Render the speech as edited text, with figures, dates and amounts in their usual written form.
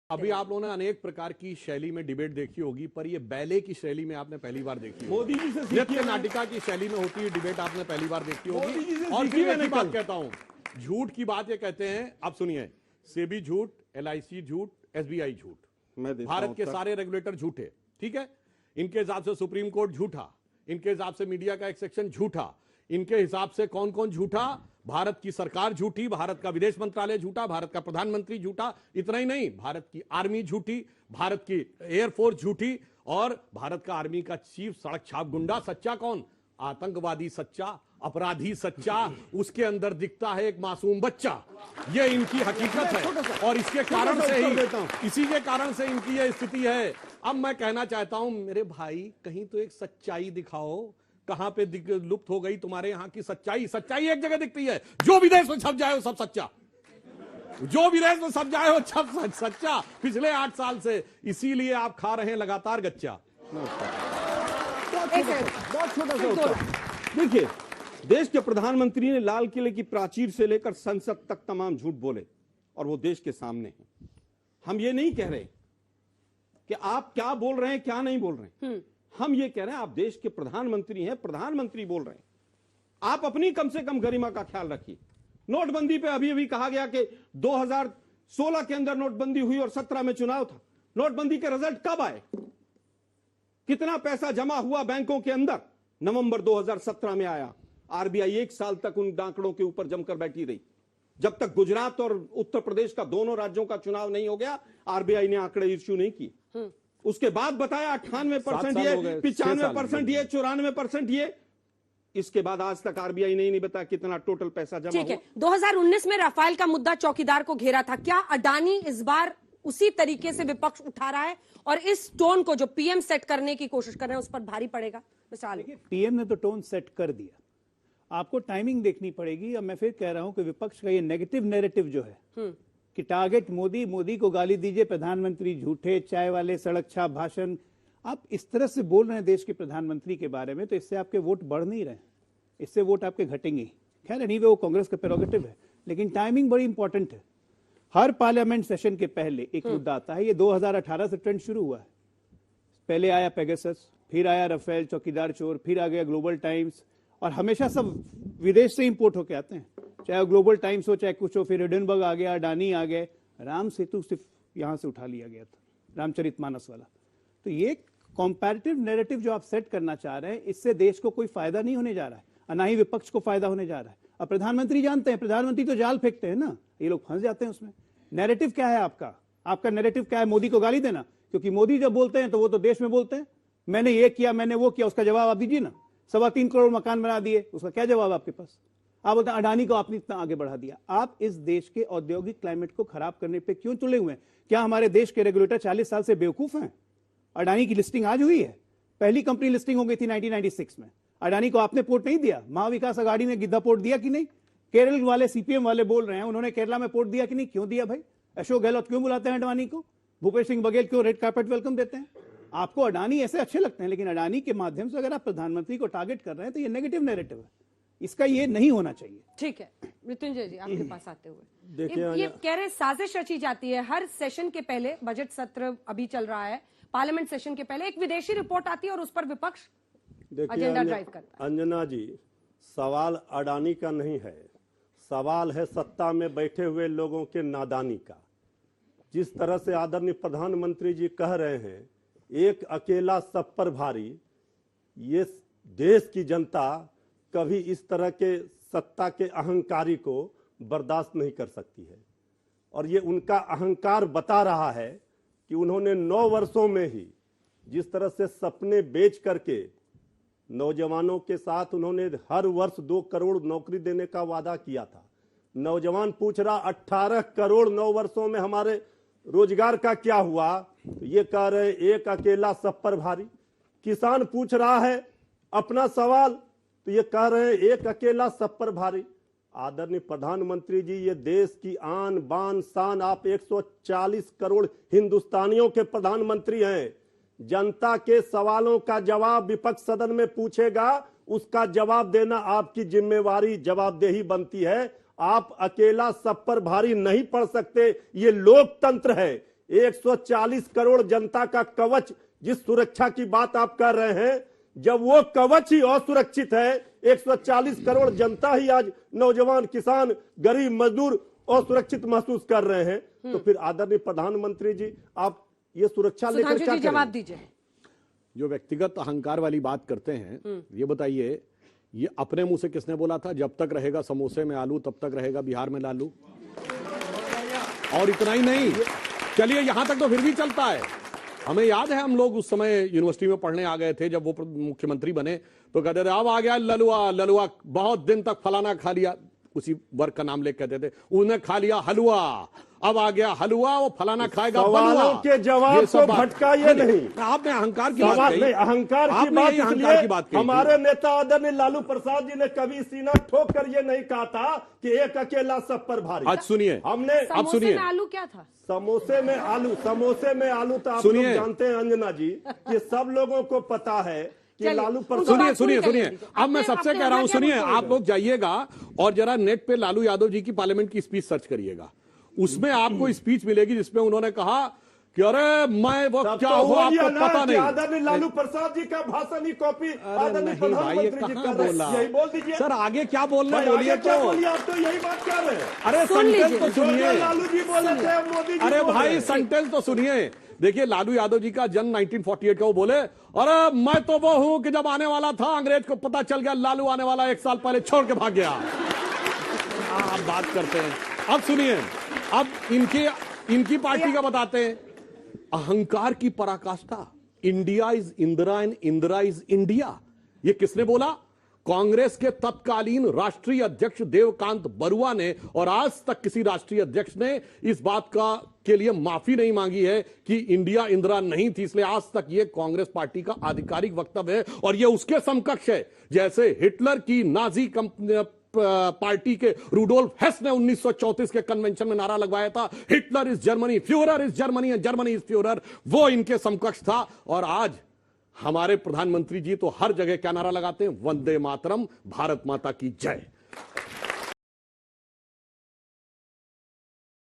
अभी आप लोगों ने अनेक प्रकार की शैली में डिबेट देखी होगी, पर ये बैले की शैली में आपने पहली बार देखी होगी। मोदी जी से नृत्य नाटिका की शैली में होती है डिबेट, आपने पहली बार देखी मोदी जी होगी। से और सीखी फिर मैंने एक बात कल। कहता हूं, झूठ की बात ये कहते हैं, आप सुनिए, सेबी झूठ, LIC झूठ, SBI झूठ, भारत के सारे रेगुलेटर झूठे, ठीक है। इनके हिसाब से सुप्रीम कोर्ट झूठा, इनके हिसाब से मीडिया का एक सेक्शन झूठा, इनके हिसाब से कौन कौन झूठा, भारत की सरकार झूठी, भारत का विदेश मंत्रालय झूठा, भारत का प्रधानमंत्री झूठा। इतना ही नहीं, भारत की आर्मी झूठी, भारत की एयरफोर्स झूठी, और भारत का आर्मी का चीफ सड़क छाप गुंडा सच्चा कौन? आतंकवादी सच्चा, अपराधी सच्चा, उसके अंदर दिखता है एक मासूम बच्चा। ये इनकी हकीकत है और इसके कारण से ही, इसी के कारण से इनकी यह स्थिति है। अब मैं कहना चाहता हूं, मेरे भाई कहीं तो एक सच्चाई दिखाओ, कहां पे लुप्त हो गई तुम्हारे यहां की सच्चाई? सच्चाई एक जगह दिखती है, जो विदेश में छप जाए वो सब सच्चा, जो विदेश में छप जाए वो सब सच्चा, पिछले 8 साल से। इसीलिए आप खा रहे हैं लगातार गच्चा। बहुत छोटा सा उत्तर। देखिए, देश के प्रधानमंत्री ने लाल किले की प्राचीर से लेकर संसद तक तमाम झूठ बोले और वो देश के सामने हैं। हम ये नहीं कह रहे कि आप क्या बोल रहे हैं, क्या नहीं बोल रहे हैं। हम ये कह रहे हैं आप देश के प्रधानमंत्री हैं, प्रधानमंत्री बोल रहे हैं, आप अपनी कम से कम गरिमा का ख्याल रखिए। नोटबंदी पे अभी अभी कहा गया कि 2016 के अंदर नोटबंदी हुई और 17 में चुनाव था। नोटबंदी के रिजल्ट कब आए? कितना पैसा जमा हुआ बैंकों के अंदर? नवंबर 2017 में आया। RBI 1 साल तक उन आंकड़ों के ऊपर जमकर बैठी रही। जब तक गुजरात और उत्तर प्रदेश का, दोनों राज्यों का चुनाव नहीं हो गया, RBI ने आंकड़े इश्यू नहीं किए। उसके बाद बताया 98% ये, 95% ये, 94% ये। इसके बाद आज तक RBI ने नहीं बताया कितना टोटल पैसा जमा हुआ। ठीक है, 2019 में राफेल का मुद्दा चौकीदार को घेरा था। क्या अडानी इस बार उसी तरीके से विपक्ष उठा रहा है और इस टोन को जो PM सेट करने की कोशिश कर रहे हैं उस पर भारी पड़ेगा? मिसाल PM ने तो टोन सेट कर दिया, आपको टाइमिंग देखनी पड़ेगी। अब मैं फिर कह रहा हूं कि विपक्ष का ये नेगेटिव नैरेटिव जो है कि टारगेट मोदी, मोदी को गाली दीजिए, प्रधानमंत्री झूठे, चाय वाले, सड़क छाप भाषण, आप इस तरह से बोल रहे हैं देश के प्रधानमंत्री के बारे में, तो इससे आपके वोट बढ़ नहीं रहे, इससे वोट आपके घटेंगे। खैर नहीं, वो कांग्रेस का प्रेरोगेटिव है, लेकिन टाइमिंग बड़ी इंपॉर्टेंट है। हर पार्लियामेंट सेशन के पहले एक मुद्दा आता है। ये 2018 से ट्रेंड शुरू हुआ है। पहले आया पेगासस, फिर आया राफेल, चौकीदार चोर, फिर आ गया ग्लोबल टाइम्स, और हमेशा सब विदेश से इंपोर्ट होके आते हैं, चाहे ग्लोबल टाइम्स हो चाहे कुछ हो। फिर हिडनबर्ग आ गया, अडानी आ गए, राम सेतु सिर्फ यहां से उठा लिया गया था, रामचरितमानस वाला। तो ये कंपैरेटिव नैरेटिव जो आप सेट करना चाह रहे हैं, इससे देश को कोई फायदा नहीं होने जा रहा है और ना ही विपक्ष को फायदा होने जा रहा है। अब प्रधानमंत्री जानते हैं, प्रधानमंत्री तो जाल फेंकते हैं ना, ये लोग फंस जाते हैं उसमें। नैरेटिव क्या है आपका? आपका नैरेटिव क्या है? मोदी को गाली देना, क्योंकि मोदी जब बोलते हैं तो वो तो देश में बोलते हैं, मैंने ये किया, मैंने वो किया, उसका जवाब आप दीजिए ना। 3.25 करोड़ मकान बना दिए, उसका क्या जवाब आपके पास? आप बोलते हैं अडानी को आपने इतना आगे बढ़ा दिया। आप इस देश के औद्योगिक क्लाइमेट को खराब करने पे क्यों तुले हुए हैं? क्या हमारे देश के रेगुलेटर 40 साल से बेवकूफ हैं? अडानी की लिस्टिंग आज हुई है, पहली कंपनी लिस्टिंग हो गई थी 1996 में। अडानी को आपने पोर्ट नहीं दिया। महाविकास अघाड़ी ने गिद्धा पोर्ट दिया कि नहीं? केरल वाले CPM वाले बोल रहे हैं, उन्होंने केरला में पोर्ट दिया कि नहीं? क्यों दिया भाई? अशोक गहलोत क्यों बुलाते हैं अडानी को? भूपेश सिंह बघेल क्यों रेड कार्पेट वेलकम देते हैं? आपको अडानी ऐसे अच्छे लगते हैं, लेकिन अडानी के माध्यम से अगर आप प्रधानमंत्री को टारगेट कर रहे हैं तो ये नेगेटिव नैरेटिव है, इसका ये नहीं होना चाहिए। ठीक है, मृत्युंजय जी आपके पास आते हुए, देखिए, ये कह रहे साजिश रची जाती है हर सेशन के पहले। बजट सत्र अभी चल रहा है, पार्लियामेंट सेशन के पहले एक विदेशी रिपोर्ट आती है और उस पर विपक्ष एजेंडा ड्राइव करता है। अंजना जी, सवाल अडानी का नहीं है, सवाल है सत्ता में बैठे हुए लोगों के नादानी का। जिस तरह से आदरणीय प्रधानमंत्री जी कह रहे हैं, एक अकेला सब पर भारी, ये देश की जनता कभी इस तरह के सत्ता के अहंकारी को बर्दाश्त नहीं कर सकती है। और ये उनका अहंकार बता रहा है कि उन्होंने 9 वर्षों में ही जिस तरह से सपने बेच करके नौजवानों के साथ उन्होंने हर वर्ष 2 करोड़ नौकरी देने का वादा किया था। नौजवान पूछ रहा 18 करोड़ 9 वर्षों में हमारे रोजगार का क्या हुआ? तो ये कह रहे एक अकेला सब पर भारी। किसान पूछ रहा है अपना सवाल, तो ये कह रहे हैं एक अकेला सब पर भारी। आदरणीय प्रधानमंत्री जी, ये देश की आन बान शान, आप 140 करोड़ हिंदुस्तानियों के प्रधानमंत्री हैं। जनता के सवालों का जवाब विपक्ष सदन में पूछेगा, उसका जवाब देना आपकी जिम्मेवारी, जवाबदेही बनती है। आप अकेला सब पर भारी नहीं पड़ सकते। ये लोकतंत्र है, 140 करोड़ जनता का कवच, जिस सुरक्षा की बात आप कर रहे हैं, जब वो कवच ही असुरक्षित है, 140 करोड़ जनता ही आज नौजवान, किसान, गरीब, मजदूर असुरक्षित महसूस कर रहे हैं, तो फिर आदरणीय प्रधानमंत्री जी आप ये सुरक्षा लेकर सुधांशु क्या जी जवाब करेंगे? दीजिए। जो व्यक्तिगत अहंकार वाली बात करते हैं, ये बताइए, ये अपने मुंह से किसने बोला था, जब तक रहेगा समोसे में आलू तब तक रहेगा बिहार में लालू? और इतना ही नहीं, चलिए यहां तक तो फिर भी चलता है। हमें याद है, हम लोग उस समय यूनिवर्सिटी में पढ़ने आ गए थे, जब वो मुख्यमंत्री बने तो कहते थे अब आ गया ललुआ, ललुआ बहुत दिन तक फलाना खा लिया, उसी वर्ग का नाम लेकर कहते थे, उसने खा लिया हलवा, अब आ गया हलवा, वो फलाना खाएगा सवालों के जवाब को भटकाइए नहीं। आपने अहंकार की बात कही, अहंकार की आपने बात, यही अहंकार की बात इसलिए कही। हमारे नेता आदरणीय लालू प्रसाद जी ने कभी सीना ठोक कर ये नहीं कहा था कि एक अकेला सब पर भारी। आज सुनिए, हमने, अब सुनिए, आलू क्या था? समोसे में आलू, समोसे में आलू तो आप लोग जानते हैं अंजना जी, कि सब लोगों को पता है कि लालू प्रसाद। सुनिए, अब मैं सबसे कह रहा हूं, सुनिए, आप लोग जाइएगा और जरा नेट पे लालू यादव जी की पार्लियामेंट की स्पीच सर्च करिएगा, उसमें आपको स्पीच मिलेगी जिसमें उन्होंने कहा कि अरे मैं वो क्या हुआ आपको पता नहीं। आदरणीय लालू प्रसाद जी का भाषण ही कॉपी आदरणीय नहीं भाई, ये प्रधानमंत्री जी कहां कर रहे बोला? हैं, यही बोल दीजिए सर आगे क्या बोलना है भाई, बोलिए आगे क्या तो। बोलिए, आप तो यही बात कर रहे हैं। अरे सुन सेंटेंस लीजिए। तो सुनिए, लालू जी बोले थे, मोदी जी अरे बोल भाई रहे हैं। सेंटेंस तो सुनिए। देखिए लालू यादव जी का जन्म 1948 का, वो बोले अरे मैं तो वो हूं कि जब आने वाला था अंग्रेज को पता चल गया लालू आने वाला, 1 साल पहले छोड़ के भाग गया। आप बात करते हैं। अब सुनिए, अब इनकी पार्टी का बताते हैं, अहंकार की पराकाष्ठा, India is Indira and Indira is India, ये किसने बोला? कांग्रेस के तत्कालीन राष्ट्रीय अध्यक्ष देवकांत बरुआ ने, और आज तक किसी राष्ट्रीय अध्यक्ष ने इस बात के लिए माफी नहीं मांगी है कि इंडिया इंदिरा नहीं थी। इसलिए आज तक यह कांग्रेस पार्टी का आधिकारिक वक्तव्य है, और यह उसके समकक्ष है जैसे हिटलर की नाजी पार्टी के रुडोल्फ हेस ने 1934 के कन्वेंशन में नारा लगवाया था, Hitler is Germany, Führer is Germany, Germany is Führer, वो इनके समकक्ष था। और आज हमारे प्रधानमंत्री जी तो हर जगह क्या नारा लगाते हैं? वंदे मातरम, भारत माता की जय।